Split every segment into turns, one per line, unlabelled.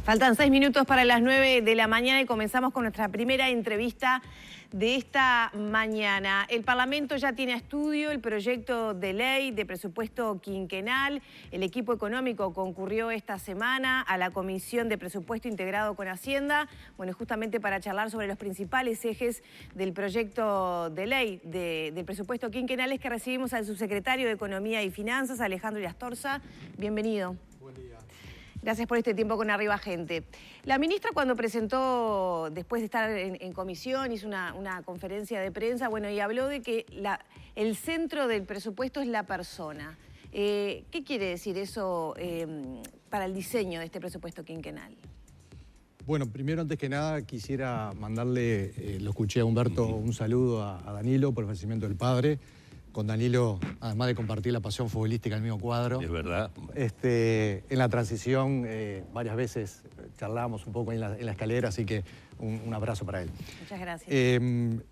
Faltan 6 minutos para las 9 de la mañana y comenzamos con nuestra primera entrevista de esta mañana. El Parlamento ya tiene a estudio el proyecto de ley de presupuesto quinquenal. El equipo económico concurrió esta semana a la Comisión de Presupuesto integrado con Hacienda, bueno, justamente para charlar sobre los principales ejes del proyecto de ley de presupuesto quinquenal. Es que recibimos al subsecretario de Economía y Finanzas, Alejandro Irastorza. Bienvenido.
Buen día.
Gracias por este tiempo con Arriba Gente. La ministra, cuando presentó, después de estar en comisión, hizo una conferencia de prensa, bueno, y habló de que el centro del presupuesto es la persona. ¿Qué quiere decir eso para el diseño de este presupuesto quinquenal?
Bueno, primero, antes que nada, quisiera mandarle, lo escuché a Humberto, un saludo a Danilo por el fallecimiento del padre. Con Danilo, además de compartir la pasión futbolística en el mismo cuadro.
Es verdad.
En la transición, varias veces charlábamos un poco en la escalera, así que un abrazo para él.
Muchas gracias.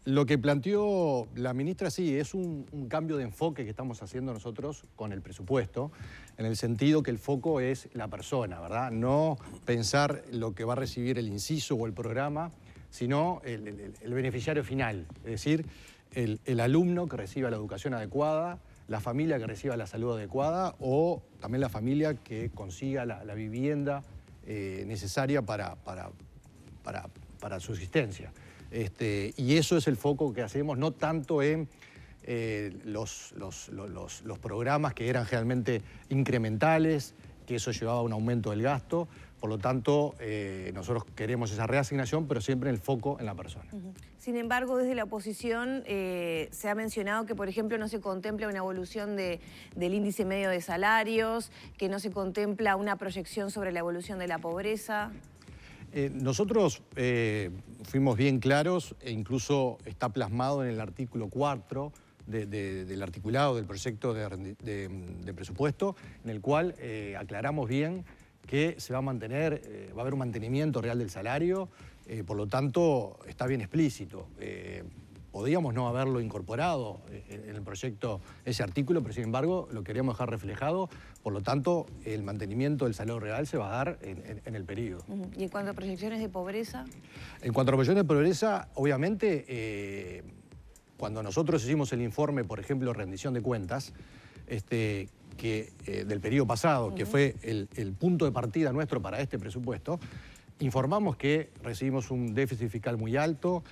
Lo que planteó la ministra, sí, es un cambio de enfoque que estamos haciendo nosotros con el presupuesto, en el sentido que el foco es la persona, ¿verdad? No pensar lo que va a recibir el inciso o el programa, sino el beneficiario final, es decir, el alumno que reciba la educación adecuada, la familia que reciba la salud adecuada o también la familia que consiga la vivienda necesaria para su existencia. Y eso es el foco que hacemos, no tanto en los programas que eran realmente incrementales, que eso llevaba a un aumento del gasto. Por lo tanto, nosotros queremos esa reasignación, pero siempre en el foco en la persona.
Sin embargo, desde la oposición se ha mencionado que, por ejemplo, no se contempla una evolución del índice medio de salarios, que no se contempla una proyección sobre la evolución de la pobreza.
Nosotros fuimos bien claros e incluso está plasmado en el artículo 4 del articulado del proyecto de presupuesto, en el cual aclaramos bien que se va a mantener, va a haber un mantenimiento real del salario, por lo tanto está bien explícito. Podríamos no haberlo incorporado en el proyecto ese artículo, pero sin embargo lo queríamos dejar reflejado, por lo tanto el mantenimiento del salario real se va a dar en el periodo.
¿Y en cuanto a proyecciones de pobreza?
En cuanto a proyecciones de pobreza, obviamente cuando nosotros hicimos el informe, por ejemplo, rendición de cuentas, del periodo pasado, que fue el punto de partida nuestro para este presupuesto, informamos que recibimos un déficit fiscal muy alto,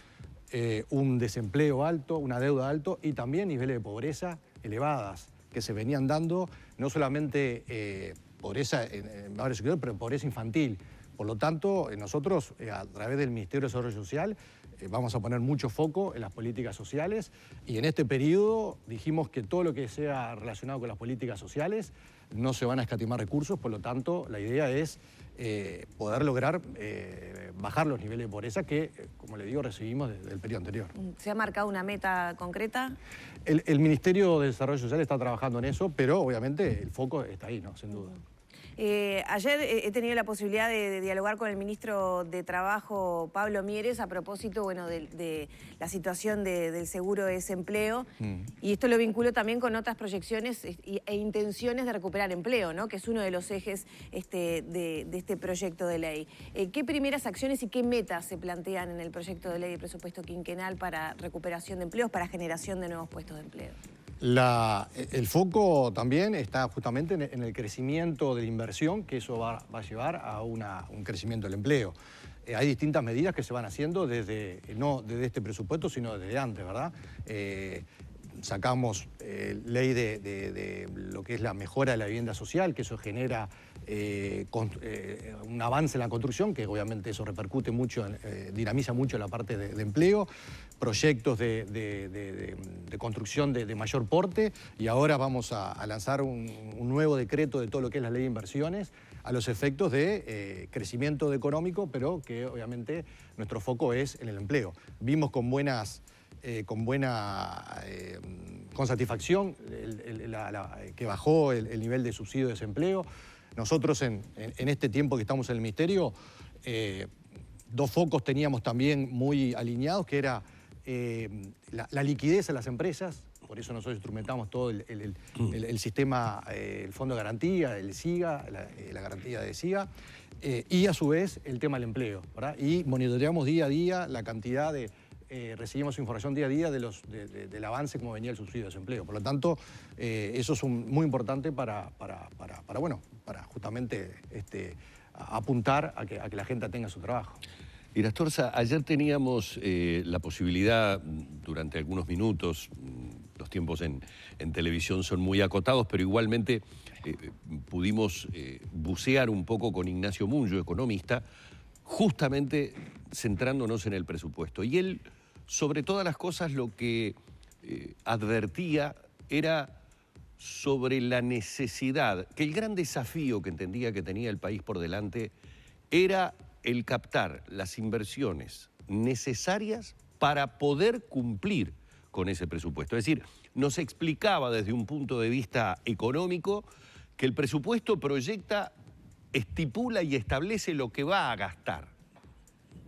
un desempleo alto, una deuda alto y también niveles de pobreza elevadas que se venían dando, no solamente pobreza en varios sectores, pero pobreza infantil. Por lo tanto, nosotros, a través del Ministerio de Desarrollo Social, vamos a poner mucho foco en las políticas sociales y en este periodo dijimos que todo lo que sea relacionado con las políticas sociales no se van a escatimar recursos, por lo tanto la idea es poder lograr bajar los niveles de pobreza que, como le digo, recibimos desde el periodo anterior.
¿Se ha marcado una meta concreta?
El Ministerio de Desarrollo Social está trabajando en eso, pero obviamente el foco está ahí, ¿no? Sin duda.
Ayer he tenido la posibilidad de dialogar con el ministro de Trabajo, Pablo Mieres, a propósito, bueno, de la situación del seguro de desempleo. Y esto lo vinculo también con otras proyecciones e intenciones de recuperar empleo, ¿no? Que es uno de los ejes de este proyecto de ley. ¿Qué primeras acciones y qué metas se plantean en el proyecto de ley de presupuesto quinquenal para recuperación de empleos, para generación de nuevos puestos de empleo?
El foco también está justamente en el crecimiento de la inversión, que eso va a llevar a un crecimiento del empleo. Hay distintas medidas que se van haciendo no desde este presupuesto, sino desde antes, ¿verdad? Sacamos ley de lo que es la mejora de la vivienda social, que eso genera un avance en la construcción, que obviamente eso repercute mucho, dinamiza mucho la parte de empleo, proyectos de construcción de mayor porte, y ahora vamos a lanzar un nuevo decreto de todo lo que es la ley de inversiones a los efectos de crecimiento económico, pero que obviamente nuestro foco es en el empleo. Vimos con satisfacción que bajó el nivel de subsidio de desempleo. Nosotros en este tiempo que estamos en el Ministerio, dos focos teníamos también muy alineados, que era la liquidez a las empresas. Por eso nosotros instrumentamos todo el sistema, el Fondo de Garantía, el SIGA, la garantía de SIGA, y a su vez el tema del empleo, ¿verdad? Y monitoreamos día a día la cantidad de... recibimos información día a día del avance como venía el subsidio de desempleo. Por lo tanto, eso es muy importante para justamente apuntar a que la gente tenga su trabajo.
Irastorza, ayer teníamos la posibilidad, durante algunos minutos, los tiempos en televisión son muy acotados, pero igualmente pudimos bucear un poco con Ignacio Munyo, economista, justamente centrándonos en el presupuesto. Y él, sobre todas las cosas, lo que advertía era sobre la necesidad, que el gran desafío que entendía que tenía el país por delante era el captar las inversiones necesarias para poder cumplir con ese presupuesto. Es decir, nos explicaba desde un punto de vista económico que el presupuesto proyecta, estipula y establece lo que va a gastar.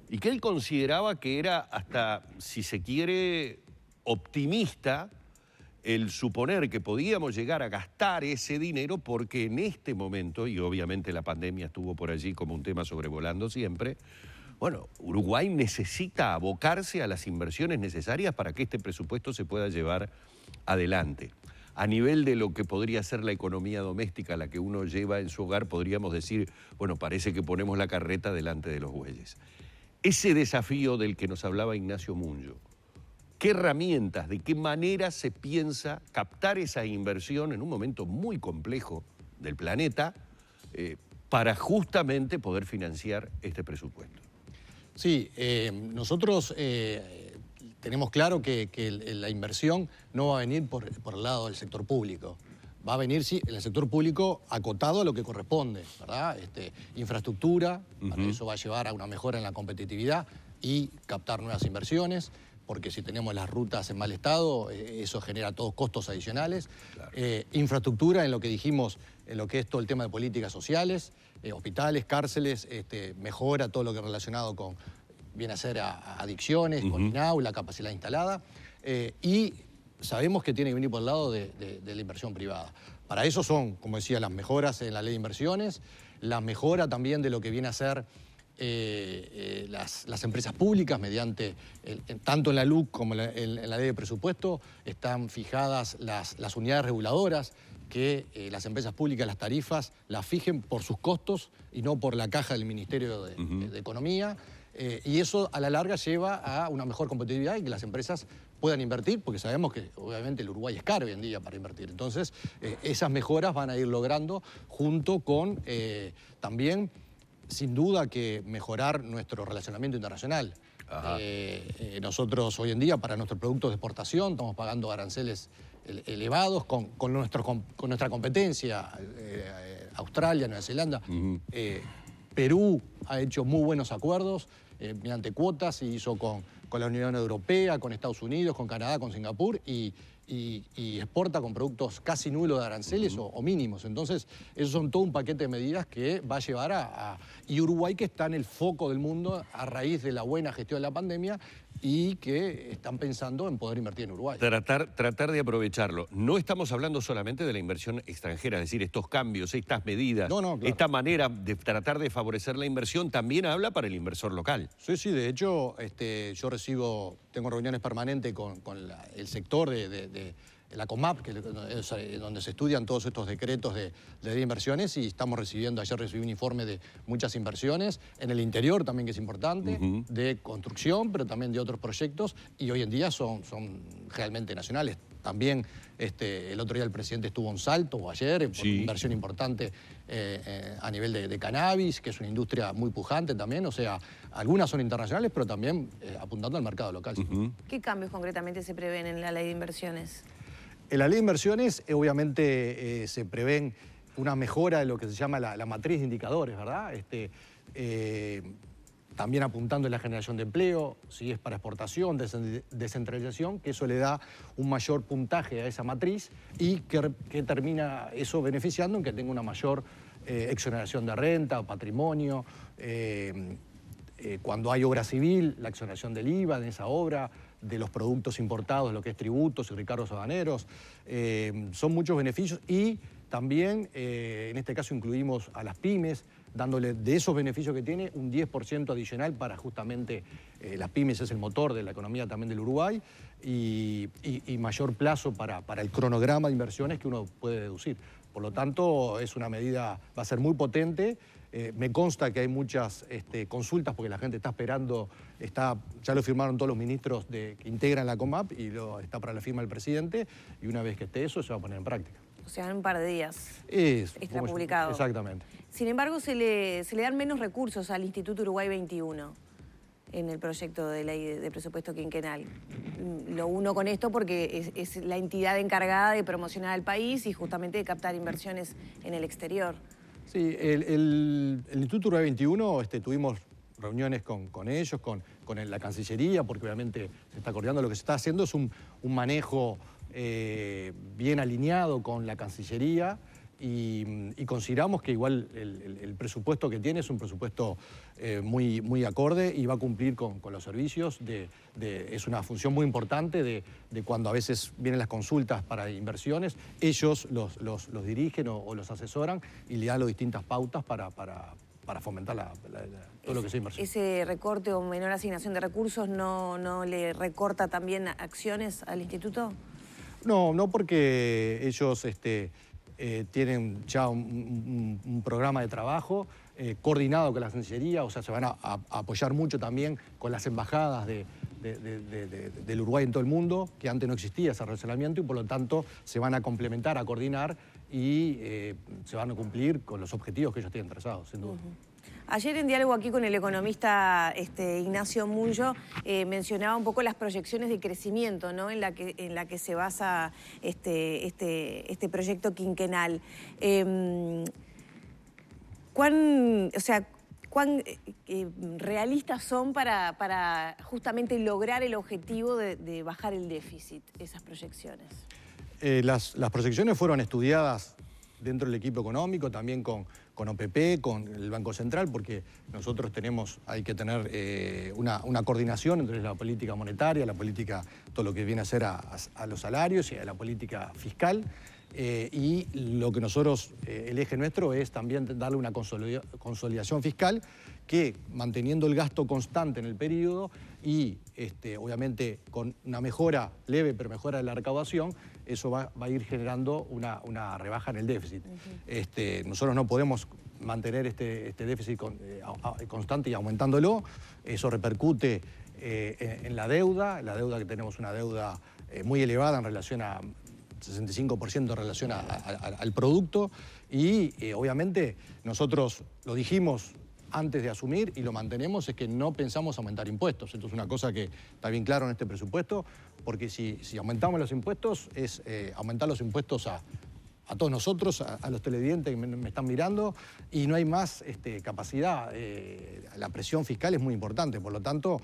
Y que él consideraba que era hasta, si se quiere, optimista el suponer que podíamos llegar a gastar ese dinero porque en este momento, y obviamente la pandemia estuvo por allí como un tema sobrevolando siempre, bueno, Uruguay necesita abocarse a las inversiones necesarias para que este presupuesto se pueda llevar adelante. A nivel de lo que podría ser la economía doméstica, la que uno lleva en su hogar, podríamos decir, bueno, parece que ponemos la carreta delante de los bueyes. Ese desafío del que nos hablaba Ignacio Munyo, ¿qué herramientas, de qué manera se piensa captar esa inversión en un momento muy complejo del planeta para justamente poder financiar este presupuesto?
Sí, nosotros tenemos claro que la inversión no va a venir por el lado del sector público. Va a venir, sí, en el sector público acotado a lo que corresponde, ¿verdad? Infraestructura, para eso va a llevar a una mejora en la competitividad y captar nuevas inversiones, porque si tenemos las rutas en mal estado, eso genera todos costos adicionales. Claro. Infraestructura, en lo que dijimos, en lo que es todo el tema de políticas sociales, hospitales, cárceles, mejora todo lo que es relacionado con, viene a ser a adicciones, con INAU, la capacidad instalada, y sabemos que tiene que venir por el lado de la inversión privada. Para eso son, como decía, las mejoras en la ley de inversiones, la mejora también de lo que viene a ser las empresas públicas mediante, tanto en la LUC como en la ley de presupuesto, están fijadas las unidades reguladoras, que las empresas públicas, las tarifas, las fijen por sus costos y no por la caja del Ministerio de Economía. Y eso a la larga lleva a una mejor competitividad y que las empresas puedan invertir, porque sabemos que obviamente el Uruguay es caro hoy en día para invertir. Entonces, esas mejoras van a ir logrando junto con también, sin duda, que mejorar nuestro relacionamiento internacional. Nosotros hoy en día para nuestros productos de exportación estamos pagando aranceles elevados con nuestra competencia, Australia, Nueva Zelanda. Perú ha hecho muy buenos acuerdos mediante cuotas, y hizo con la Unión Europea, con Estados Unidos, con Canadá, con Singapur, y exporta con productos casi nulos de aranceles o mínimos. Entonces, esos son todo un paquete de medidas que va a llevar y Uruguay, que está en el foco del mundo a raíz de la buena gestión de la pandemia y que están pensando en poder invertir en Uruguay.
Tratar de aprovecharlo. No estamos hablando solamente de la inversión extranjera, es decir, estos cambios, estas medidas, claro, esta manera de tratar de favorecer la inversión también habla para el inversor local.
Sí, de hecho, yo tengo reuniones permanentes con el sector de la COMAP, que es donde se estudian todos estos decretos de inversiones, y ayer recibí un informe de muchas inversiones, en el interior también, que es importante, de construcción, pero también de otros proyectos, y hoy en día son realmente nacionales. También el otro día el presidente estuvo en Salto, o ayer, por una inversión importante a nivel de cannabis, que es una industria muy pujante también. O sea, algunas son internacionales, pero también apuntando al mercado local.
¿Qué cambios concretamente se prevén en la ley de inversiones?
En la ley de inversiones, obviamente, se prevén una mejora de lo que se llama la matriz de indicadores, ¿verdad? También apuntando en la generación de empleo, si es para exportación, descentralización, que eso le da un mayor puntaje a esa matriz y que termina eso beneficiando en que tenga una mayor exoneración de renta o patrimonio. Cuando hay obra civil, la exoneración del IVA en esa obra, de los productos importados, lo que es tributos y recargos aduaneros. Son muchos beneficios, y También, en este caso, incluimos a las pymes, dándole de esos beneficios que tiene un 10% adicional para justamente, las pymes es el motor de la economía también del Uruguay, y mayor plazo para el cronograma de inversiones que uno puede deducir. Por lo tanto, es una medida, va a ser muy potente. Me consta que hay muchas consultas porque la gente está esperando, ya lo firmaron todos los ministros que integran la COMAP y está para la firma del presidente, y una vez que esté eso se va a poner en práctica.
O sea, en un par de días estará
como
publicado.
Exactamente.
Sin embargo, se le dan menos recursos al Instituto Uruguay 21 en el proyecto de ley de presupuesto quinquenal. Lo uno con esto porque es la entidad encargada de promocionar al país y justamente de captar inversiones en el exterior.
Sí, el Instituto Uruguay 21 tuvimos reuniones con ellos, con la Cancillería, porque obviamente se está coordinando. Lo que se está haciendo es un manejo bien alineado con la Cancillería, y consideramos que igual el presupuesto que tiene es un presupuesto muy acorde y va a cumplir con los servicios. Es una función muy importante de cuando a veces vienen las consultas para inversiones, ellos los dirigen o los asesoran y le dan las distintas pautas para fomentar todo lo que sea inversión.
¿Ese recorte o menor asignación de recursos no le recorta también acciones al instituto?
No, porque ellos tienen ya un programa de trabajo coordinado con la Cancillería, o sea, se van a apoyar mucho también con las embajadas del Uruguay en todo el mundo, que antes no existía ese relacionamiento, y por lo tanto se van a complementar, a coordinar, y se van a cumplir con los objetivos que ellos tienen trazados, sin duda.
Ayer en diálogo aquí con el economista Ignacio Munyo mencionaba un poco las proyecciones de crecimiento, ¿no?, en la que se basa este proyecto quinquenal. ¿Cuán realistas son para justamente lograr el objetivo de bajar el déficit, esas proyecciones?
Las proyecciones fueron estudiadas dentro del equipo económico, también con OPP, con el Banco Central, porque nosotros hay que tener una coordinación entre la política monetaria, la política, todo lo que viene a ser a los salarios y a la política fiscal. Y lo que nosotros, el eje nuestro es también darle una consolidación fiscal que, manteniendo el gasto constante en el periodo y obviamente con una mejora leve, pero mejora de la recaudación, eso va a ir generando una rebaja en el déficit. Nosotros no podemos mantener este déficit constante y aumentándolo. Eso repercute en la deuda que tenemos, una deuda muy elevada en relación a 65% en relación al producto, y obviamente nosotros lo dijimos antes de asumir y lo mantenemos, es que no pensamos aumentar impuestos. Esto es una cosa que está bien claro en este presupuesto, porque si aumentamos los impuestos es aumentar los impuestos a todos nosotros, a los televidentes que me están mirando, y no hay más capacidad. La presión fiscal es muy importante, por lo tanto,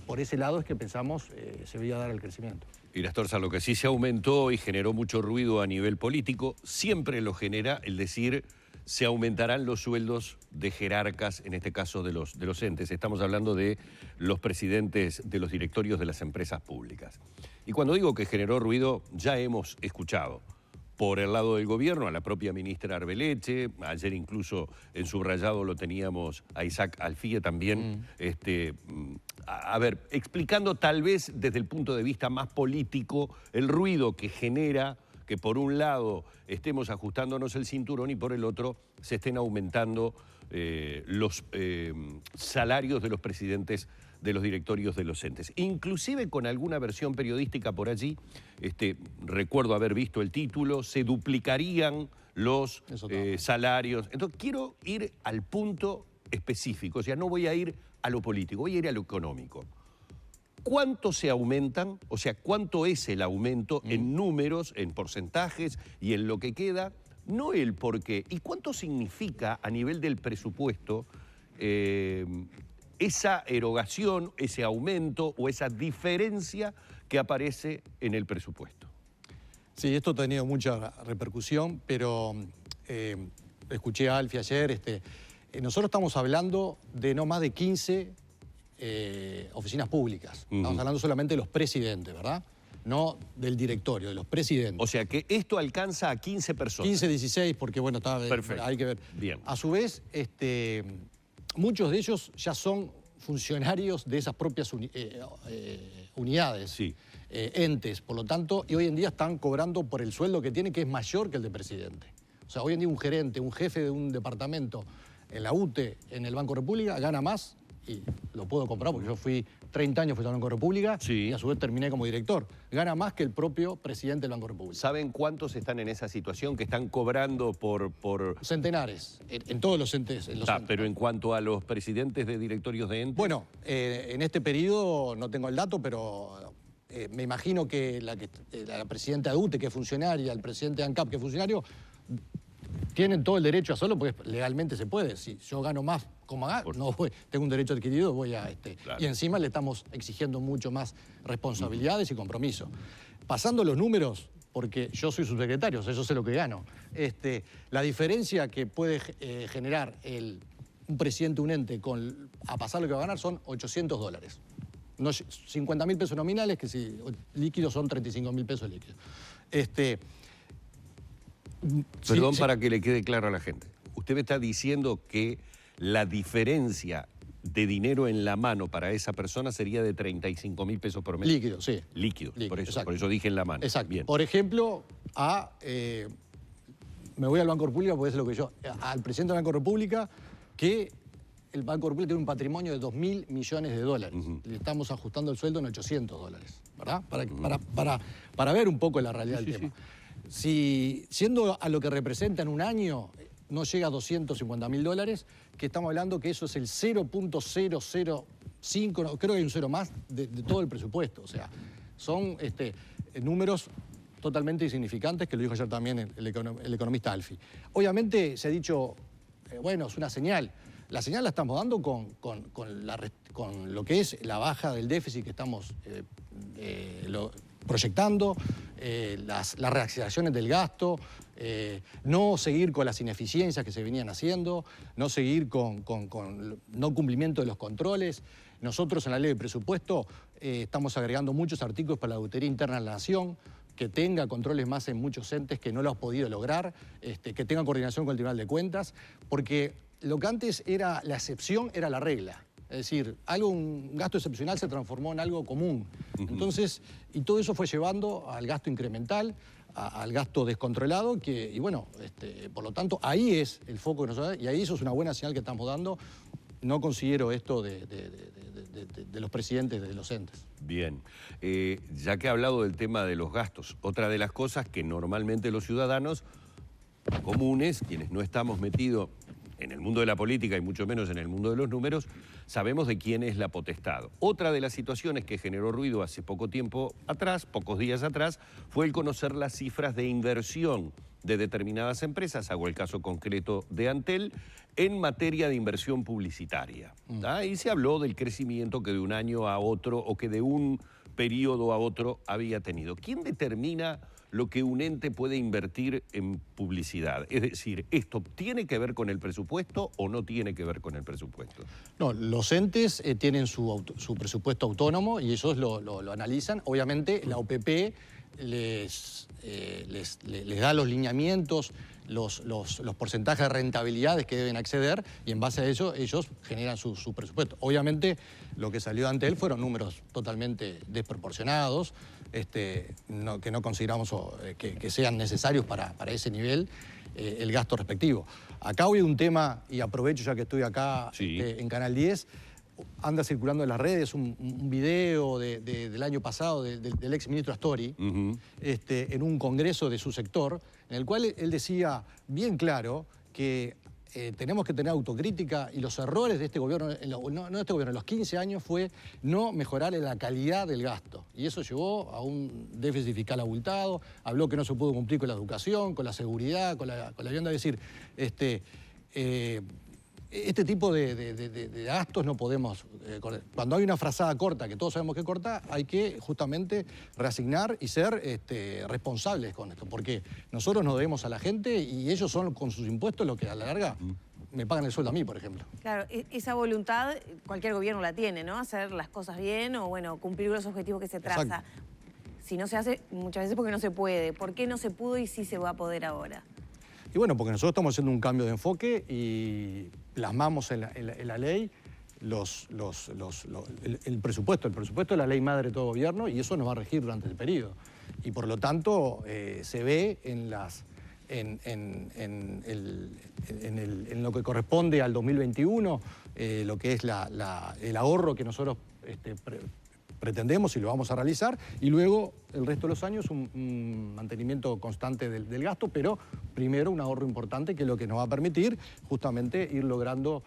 por ese lado es que pensamos se debería dar el crecimiento.
Y Astorza, lo que sí se aumentó y generó mucho ruido a nivel político, siempre lo genera el decir se aumentarán los sueldos de jerarcas, en este caso de los entes. Estamos hablando de los presidentes de los directorios de las empresas públicas. Y cuando digo que generó ruido, ya hemos escuchado por el lado del gobierno a la propia ministra Arbeleche, ayer incluso en subrayado lo teníamos a Isaac Alfie también, explicando tal vez desde el punto de vista más político el ruido que genera que por un lado estemos ajustándonos el cinturón y por el otro se estén aumentando los salarios de los presidentes de los directorios de los entes. Inclusive con alguna versión periodística por allí, recuerdo haber visto el título, se duplicarían los salarios. Entonces quiero ir al punto específico, o sea, no voy a ir a lo político, voy a ir a lo económico. ¿Cuánto se aumentan? O sea, ¿cuánto es el aumento en números, en porcentajes y en lo que queda? No el por qué. ¿Y cuánto significa a nivel del presupuesto esa erogación, ese aumento o esa diferencia que aparece en el presupuesto?
Sí, esto ha tenido mucha repercusión, pero escuché a Alfie ayer. Nosotros estamos hablando de no más de 15 oficinas públicas. Estamos hablando solamente de los presidentes, ¿verdad? no del directorio, de los presidentes.
O sea que esto alcanza a 15 personas.
15, 16, porque bueno, hay que ver.
Bien.
A su vez, muchos de ellos ya son funcionarios de esas propias unidades,
Sí.
Entes, por lo tanto, y hoy en día están cobrando por el sueldo que tienen, que es mayor que el de presidente. O sea, hoy en día un gerente, un jefe de un departamento en la UTE, en el Banco República, gana más, y lo puedo comprar porque yo fui 30 años fui al Banco República,
sí,
y a su vez terminé como director. Gana más que el propio presidente del Banco República.
¿Saben cuántos están en esa situación, que están cobrando por...?
Centenares, en todos los entes.
Pero en cuanto a los presidentes de directorios de entes...
Bueno, en este periodo no tengo el dato, pero me imagino que la presidenta de UTE, que es funcionaria, el presidente de ANCAP, que es funcionario, tienen todo el derecho a hacerlo porque legalmente se puede. Si yo gano más, como no voy, tengo un derecho adquirido, voy a...
Claro.
Y encima le estamos exigiendo mucho más responsabilidades y compromiso. Pasando los números, porque yo soy subsecretario, o sea, yo sé lo que gano, la diferencia que puede generar un presidente de un ente a pasar lo que va a ganar son $800. No, 50.000 pesos nominales, que si líquidos son 35.000 pesos líquidos.
Perdón, para que le quede claro a la gente. Usted me está diciendo que la diferencia de dinero en la mano para esa persona sería de 35.000 pesos por mes.
Líquido, sí.
Líquido,
Líquido,
por eso dije en la mano.
Exacto.
Bien.
Por ejemplo, me voy al Banco República porque es lo que al presidente del Banco República, que el Banco República tiene un patrimonio de $2.000 millones. Le estamos ajustando el sueldo en $800, ¿verdad? Para ver un poco la realidad del tema. Sí. Si, siendo a lo que representa en un año, no llega a $250.000, que estamos hablando que eso es el 0.005, creo que hay un cero más, de todo el presupuesto. O sea, son números totalmente insignificantes, que lo dijo ayer también el economista Alfi. Obviamente se ha dicho, bueno, es una señal. La señal la estamos dando con lo que es la baja del déficit que estamos proyectando, las reacceleraciones del gasto, no seguir con las ineficiencias que se venían haciendo, no seguir con no cumplimiento de los controles. Nosotros en la ley de presupuesto estamos agregando muchos artículos para la auditoría interna de la Nación, que tenga controles más en muchos entes que no lo han podido lograr, que tenga coordinación con el Tribunal de Cuentas, porque lo que antes era la excepción era la regla. Es decir, un gasto excepcional se transformó en algo común. Entonces, y todo eso fue llevando al gasto incremental, al gasto descontrolado, y bueno, por lo tanto, ahí es el foco que nosotros, y ahí eso es una buena señal que estamos dando. No considero esto de los presidentes de los entes.
Bien, ya que ha hablado del tema de los gastos, otra de las cosas que normalmente los ciudadanos comunes, quienes no estamos metidos en el mundo de la política y mucho menos en el mundo de los números, sabemos de quién es la potestad. Otra de las situaciones que generó ruido hace poco tiempo atrás, pocos días atrás, fue el conocer las cifras de inversión de determinadas empresas, hago el caso concreto de Antel, en materia de inversión publicitaria. Y se habló del crecimiento que de un año a otro o que de un periodo a otro había tenido. ¿Quién determina lo que un ente puede invertir en publicidad? Es decir, ¿esto tiene que ver con el presupuesto o no tiene que ver con el presupuesto?
No, los entes tienen su presupuesto autónomo y ellos lo analizan. Obviamente la OPP les da los lineamientos, los porcentajes de rentabilidades que deben acceder, y en base a eso ellos generan su presupuesto. Obviamente lo que salió de Antel fueron números totalmente desproporcionados, que no consideramos que sean necesarios para ese nivel el gasto respectivo. Acá hoy un tema, y aprovecho ya que estoy acá en Canal 10, anda circulando en las redes un video del año pasado del ex ministro Astori, en un congreso de su sector, en el cual él decía bien claro que tenemos que tener autocrítica, y los errores de este gobierno, no de este gobierno, en los 15 años fue no mejorar la calidad del gasto. Y eso llevó a un déficit fiscal abultado, habló que no se pudo cumplir con la educación, con la seguridad, con la vivienda. Es decir, este tipo de gastos no podemos... cuando hay una frazada corta, que todos sabemos que es corta, hay que justamente reasignar y ser responsables con esto, porque nosotros nos debemos a la gente y ellos son con sus impuestos los que a la larga me pagan el sueldo a mí, por ejemplo.
Claro, esa voluntad cualquier gobierno la tiene, ¿no? Hacer las cosas bien o, bueno, cumplir los objetivos que se traza.
Exacto.
Si no se hace, muchas veces porque no se puede. ¿Por qué no se pudo y sí se va a poder ahora?
Y bueno, porque nosotros estamos haciendo un cambio de enfoque y plasmamos en la ley el presupuesto. El presupuesto es la ley madre de todo gobierno y eso nos va a regir durante el periodo. Y por lo tanto se ve en lo que corresponde al 2021, lo que es el ahorro que nosotros pretendemos y lo vamos a realizar, y luego el resto de los años un mantenimiento constante del gasto, pero primero un ahorro importante que es lo que nos va a permitir justamente ir logrando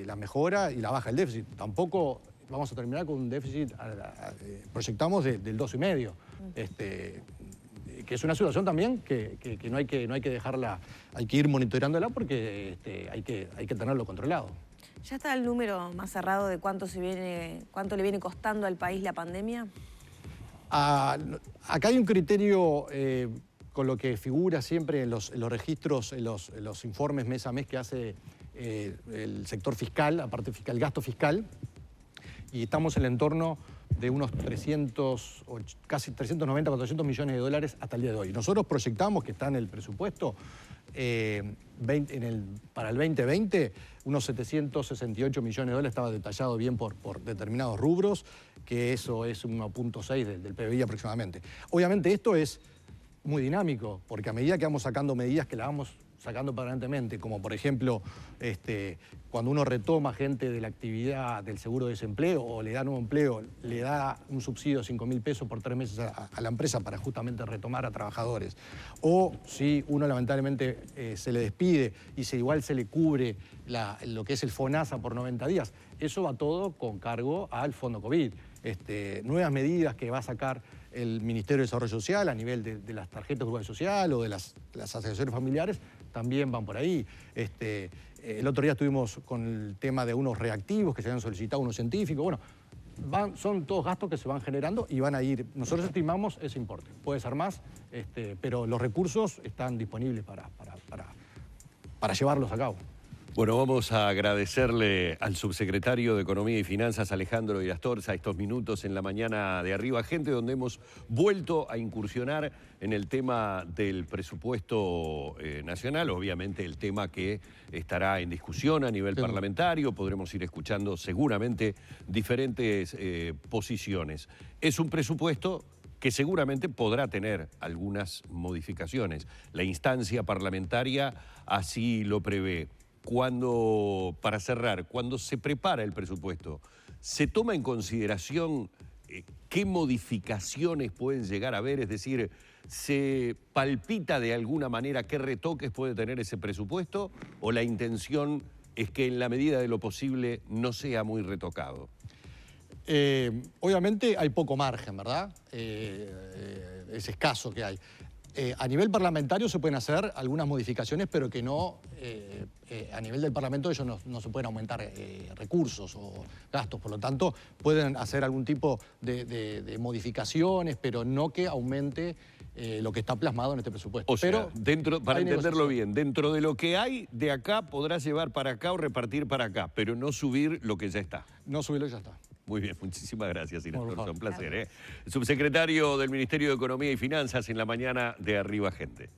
la mejora y la baja del déficit. Tampoco vamos a terminar con un déficit, proyectamos del 2,5%, que es una situación también que no hay que dejarla, hay que ir monitoreándola porque hay que tenerlo controlado.
¿Ya está el número más cerrado de cuánto le viene costando al país la pandemia?
Acá hay un criterio con lo que figura siempre en los registros, en los informes mes a mes que hace el sector fiscal, aparte fiscal, el gasto fiscal, y estamos en el entorno de unos 300, casi 390, 400 millones de dólares hasta el día de hoy. Nosotros proyectamos que está en el presupuesto para el 2020, unos 768 millones de dólares, estaba detallado bien por determinados rubros, que eso es 1,6 del PBI aproximadamente. Obviamente esto es muy dinámico, porque a medida que vamos sacando medidas que las vamos sacando permanentemente, como por ejemplo cuando uno retoma gente de la actividad del seguro de desempleo o le da nuevo empleo, le da un subsidio de 5.000 pesos por 3 meses a la empresa para justamente retomar a trabajadores. O si uno lamentablemente se le despide y igual se le cubre lo que es el FONASA por 90 días, eso va todo con cargo al Fondo COVID. Nuevas medidas que va a sacar el Ministerio de Desarrollo Social a nivel de las tarjetas de Uruguay Social o de las asociaciones familiares también van por ahí. El otro día estuvimos con el tema de unos reactivos que se habían solicitado unos científicos. Bueno, son todos gastos que se van generando y van a ir. Nosotros estimamos ese importe. Puede ser más, pero los recursos están disponibles para llevarlos a cabo.
Bueno, vamos a agradecerle al subsecretario de Economía y Finanzas, Alejandro Irastorza, estos minutos en la mañana de Arriba Gente, donde hemos vuelto a incursionar en el tema del presupuesto nacional, obviamente el tema que estará en discusión a nivel parlamentario, podremos ir escuchando seguramente diferentes posiciones. Es un presupuesto que seguramente podrá tener algunas modificaciones. La instancia parlamentaria así lo prevé. Para cerrar, cuando se prepara el presupuesto, ¿se toma en consideración qué modificaciones pueden llegar a haber? Es decir, ¿se palpita de alguna manera qué retoques puede tener ese presupuesto? ¿O la intención es que en la medida de lo posible no sea muy retocado?
Obviamente hay poco margen, ¿verdad? Es escaso que hay. A nivel parlamentario se pueden hacer algunas modificaciones, pero que no, a nivel del Parlamento ellos no se pueden aumentar recursos o gastos. Por lo tanto, pueden hacer algún tipo de modificaciones, pero no que aumente lo que está plasmado en este presupuesto.
O sea, para entenderlo bien, dentro de lo que hay de acá podrás llevar para acá o repartir para acá, pero no subir lo que ya está.
No subir lo que ya está.
Muy bien, muchísimas gracias, Irastorza, un placer. Subsecretario del Ministerio de Economía y Finanzas en la mañana de Arriba Gente.